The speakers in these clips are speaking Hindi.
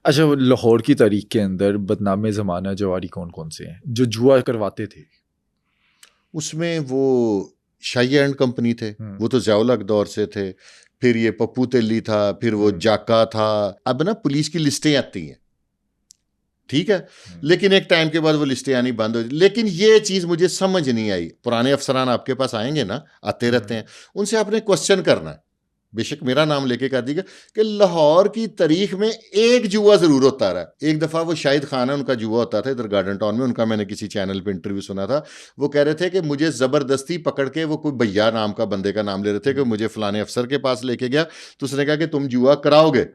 अच्छा, वो लाहौर की तारीख के अंदर बदनाम ज़माना जवारी कौन कौन से हैं जो जुआ करवाते थे? उसमें वो शाही एंड कंपनी थे, वो तो ज़ियाउल हक दौर से थे। फिर ये पप्पू तेली था, फिर वो जाका था। अब ना पुलिस की लिस्टें आती हैं, ठीक है, लेकिन एक टाइम के बाद वो लिस्टें आनी बंद हो। लेकिन ये चीज़ मुझे समझ नहीं आई। पुराने अफसरान आपके पास आएंगे ना, आते रहते हैं, उनसे आपने क्वेश्चन करना है, बेशक मेरा नाम लेके कर दीजिए कि लाहौर की तारीख में एक जुआ ज़रूर होता रहा। एक दफ़ा वो शाहिद खान है, उनका जुआ होता था इधर गार्डन टाउन में। उनका मैंने किसी चैनल पे इंटरव्यू सुना था। वो कह रहे थे कि मुझे ज़बरदस्ती पकड़ के, वो कोई भैया नाम का बंदे का नाम ले रहे थे, कि मुझे फलाने अफसर के पास लेके गया, तो उसने कहा कि तुम जुआ कराओगे,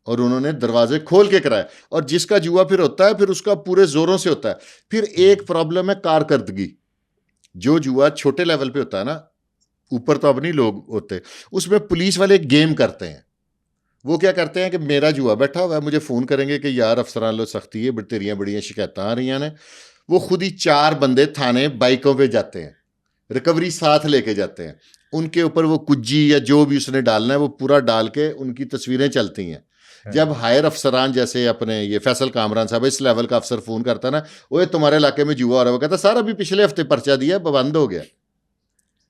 और उन्होंने दरवाजे खोल के कराए। और जिसका जुआ फिर होता है, फिर उसका पूरे जोरों से होता है। फिर एक प्रॉब्लम है कारकर्दगी। जो जुआ छोटे लेवल पे होता है ना, ऊपर तो अब नहीं लोग होते, उसमें पुलिस वाले गेम करते हैं। वो क्या करते हैं कि मेरा जुआ बैठा हुआ है, मुझे फ़ोन करेंगे कि यार अफसरान लो सख्ती है, तेरियां बड़ियां शिकायत आ रही हैं। वो खुद ही 4 बंदे थाने बाइकों पे जाते हैं, रिकवरी साथ लेके जाते हैं। उनके ऊपर वो कुज्जी या जो भी उसने डालना है वो पूरा डाल के उनकी तस्वीरें चलती हैं। जब हायर अफसरान जैसे अपने ये फैसल कामरान साहब, इस लेवल का अफसर फ़ोन करता ना, ओए तुम्हारे इलाके में जुआ हो रहा है, वो कहता सर अभी पिछले हफ्ते पर्चा दिया, बंद हो गया।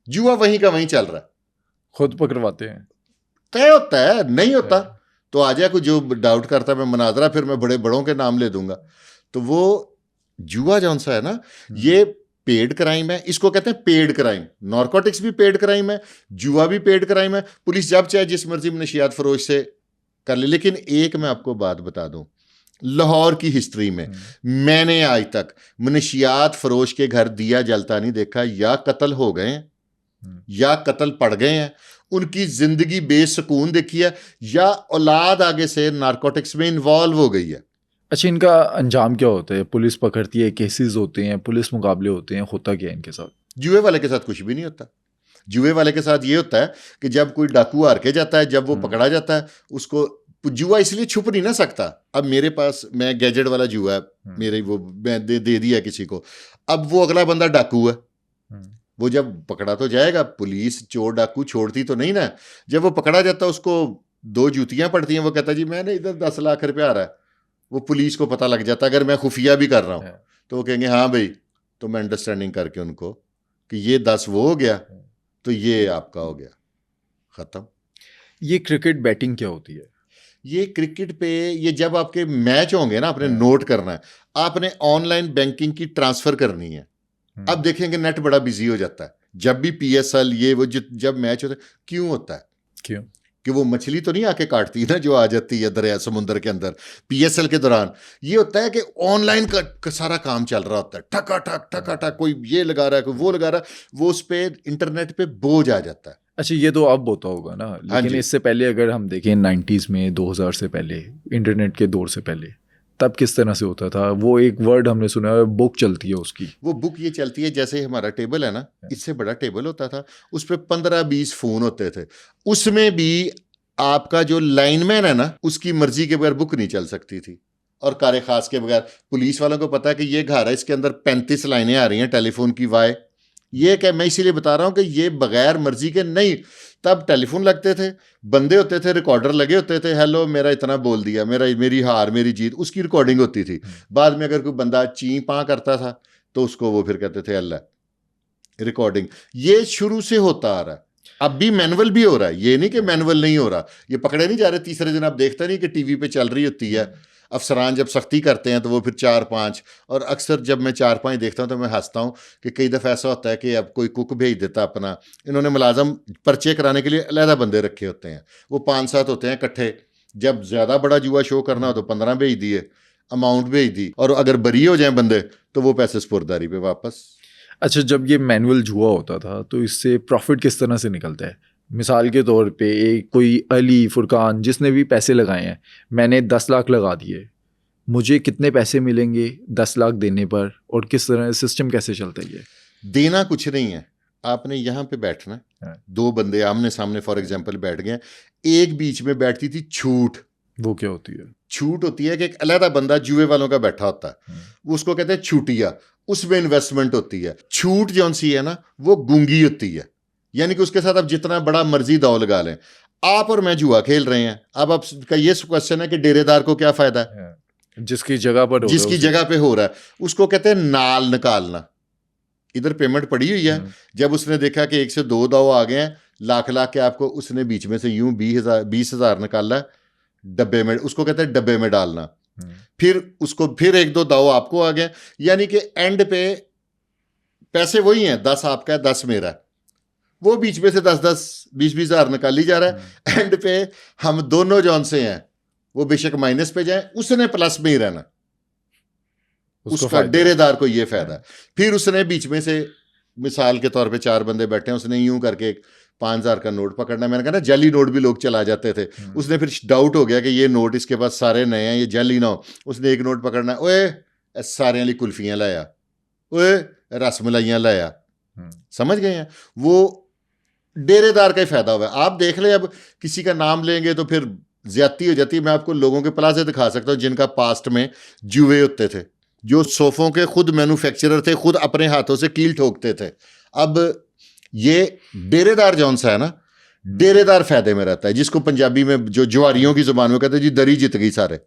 जुआ वहीं का वहीं चल रहा है। खुद पकड़वाते हैं। तय होता है, नहीं होता तो आ जाए कोई जो डाउट करता है, मैं मनाजरा, फिर मैं बड़े बड़ों के नाम ले दूंगा। तो वो जुआ जौन सा है ना, ये पेड क्राइम है, इसको कहते हैं पेड क्राइम। नारकोटिक्स भी पेड क्राइम है, जुआ भी पेड क्राइम है। पुलिस जब चाहे जिस मर्जी मनशियात फरोश से कर ले। लेकिन एक मैं आपको बात बता दूं, लाहौर की हिस्ट्री में मैंने आज तक मनशियात फरोश के घर दिया जलता नहीं देखा। या कत्ल हो गए हैं, या कत्ल पड़ गए हैं, उनकी जिंदगी बेसुकून देखी है, या औलाद आगे से नारकोटिक्स में इन्वॉल्व हो गई है। अच्छा, इनका अंजाम क्या होता है? पुलिस पकड़ती है, केसेस होते हैं, पुलिस मुकाबले होते हैं, होता क्या है इनके साथ? जुए वाले के साथ कुछ भी नहीं होता। जुए वाले के साथ ये होता है कि जब कोई डाकू हार के जाता है, जब वो पकड़ा जाता है, उसको जुआ इसलिए छुप नहीं ना सकता। अब मेरे पास, मैं गैजेट वाला जुआ है मेरे, वो मैं दे दिया किसी को। अब वो अगला बंदा डाकू है, वो जब पकड़ा तो जाएगा, पुलिस चोर डाकू छोड़ती तो नहीं ना। जब वो पकड़ा जाता है, उसको 2 जूतियां पड़ती हैं। वो कहता जी मैंने इधर 10 लाख रुपया आ रहा है। वो पुलिस को पता लग जाता, अगर मैं खुफिया भी कर रहा हूं तो वो कहेंगे हाँ भाई, तो मैं अंडरस्टैंडिंग करके उनको कि ये 10 वो हो गया तो ये आपका हो गया, खत्म। ये क्रिकेट बैटिंग क्या होती है? ये क्रिकेट पे, ये जब आपके मैच होंगे ना, आपने नोट करना है, आपने ऑनलाइन बैंकिंग की ट्रांसफर करनी है। अब देखेंगे नेट बड़ा बिजी हो जाता है जब भी पीएसएल ये वो जब मैच होता है। क्यों होता है? क्यों? कि वो मछली तो नहीं आके काटती ना जो आ जाती है दरिया समुद्र के अंदर पीएसएल के दौरान। ये होता है कि ऑनलाइन का सारा काम चल रहा होता है, ठका ठक ठका ठक, कोई ये लगा रहा है, कोई वो लगा रहा है, वो उस पर इंटरनेट पे बोझ आ जाता है। अच्छा, ये तो अब होता होगा ना, लेकिन इससे पहले अगर हम देखें 90s में, 2000 से पहले, इंटरनेट के दौर से पहले, तब किस तरह से होता था? वो एक वर्ड हमने सुना है, बुक चलती है उसकी। वो बुक ये चलती है, जैसे हमारा टेबल है ना, इससे बड़ा टेबल होता था, उस पर 15-20 फोन होते थे। उसमें भी आपका जो लाइनमैन है ना, उसकी मर्जी के बगैर बुक नहीं चल सकती थी, और कारे खास के बगैर। पुलिस वालों को पता है कि ये घर है, इसके अंदर 35 लाइनें आ रही हैं टेलीफोन की, वाई ये क्या, मैं इसीलिए बता रहा हूं कि ये बगैर मर्जी के नहीं। तब टेलीफोन लगते थे, बंदे होते थे, रिकॉर्डर लगे होते थे, हेलो मेरा इतना बोल दिया, मेरी हार मेरी जीत, उसकी रिकॉर्डिंग होती थी। बाद में अगर कोई बंदा ची पाँ करता था तो उसको वो फिर कहते थे अल्लाह रिकॉर्डिंग। ये शुरू से होता आ रहा है, अब भी मैनुअल भी हो रहा है, ये नहीं कि मैनुअल नहीं हो रहा। ये पकड़े नहीं जा रहे। तीसरे दिन आप देखते नहीं कि टीवी पे चल रही होती है, अफसरान जब सख्ती करते हैं तो वो फिर 4-5, और अक्सर जब मैं 4-5 देखता हूँ तो मैं हंसता हूँ कि कई दफ़ा ऐसा होता है कि अब कोई कुक भेज देता अपना, इन्होंने मुलाजम पर्चे कराने के लिए अलहदा बंदे रखे होते हैं, वो 5-7 होते हैं इकट्ठे। जब ज़्यादा बड़ा जुआ शो करना हो तो 15 भेज दिए, अमाउंट भेज दी, और अगर बरी हो जाए बंदे तो वो पैसे स्पुर्दारी पे वापस। अच्छा, जब ये मैनुअल जुआ होता था तो इससे प्रॉफिट किस तरह से निकलता है? मिसाल के तौर पे एक कोई अली फुरकान जिसने भी पैसे लगाए हैं, मैंने 10 लाख लगा दिए, मुझे कितने पैसे मिलेंगे 10 लाख देने पर, और किस तरह सिस्टम कैसे चलता है? ये देना कुछ नहीं है, आपने यहाँ पे बैठना है। 2 बंदे आमने सामने फॉर एग्जांपल बैठ गए, एक बीच में बैठती थी छूट। वो क्या होती है? छूट होती है कि एक अलहदा बंदा जुए वालों का बैठा होता है, उसको कहते हैं छूटिया, उसमें इन्वेस्टमेंट होती है। छूट जौन सी है ना, वो गूंगी होती है, यानी कि उसके साथ आप जितना बड़ा मर्जी दाव लगा लें, आप और मैं जुआ खेल रहे हैं। अब आपका ये क्वेश्चन है कि डेरेदार को क्या फायदा है? जिसकी जगह पर हो रहा है जिसकी जगह पे हो रहा है उसको कहते हैं नाल निकालना। इधर पेमेंट पड़ी हुई है, जब उसने देखा कि 1 से 2 दाव आ गए हैं, लाख के आपको, उसने बीच में से यूं 20,000 निकाला डब्बे में, उसको कहते हैं डब्बे में डालना। फिर उसको फिर 1-2 दाव आपको आ गए, यानी कि एंड पे पैसे वही हैं, 10 आपका है 10 मेरा है, वो बीच में से 10-10 20-20 हज़ार निकाली जा रहा है। एंड पे हम दोनों जौन से हैं वो बेशक माइनस पे जाए, उसने प्लस में ही रहना, उसका डेरेदार को ये फायदा है। फिर उसने बीच में से, मिसाल के तौर पे 4 बंदे बैठे हैं, उसने यूं करके 5,000 का नोट पकड़ना, मैंने कहा ना जाली नोट भी लोग चला जाते थे, उसने फिर डाउट हो गया कि ये नोट इसके पास सारे नए हैं, ये जाली ना हो, उसने एक नोट पकड़ना, ओए सारे वाली कुल्फियां लाया, ओए रसमलाइयां लाया, समझ गए हैं? वो डेरेदार का ही फायदा हुआ है। आप देख ले, अब किसी का नाम लेंगे तो फिर ज्यादती हो जाती है। मैं आपको लोगों के प्लाजे दिखा सकता हूँ जिनका पास्ट में जुए होते थे, जो सोफों के खुद मैन्युफैक्चरर थे, खुद अपने हाथों से कील ठोकते थे। अब ये डेरेदार जौन सा है ना, डेरेदार फायदे में रहता है, जिसको पंजाबी में जो जुआरियों की जुबान में कहते हैं जी दरी जित गई सारे।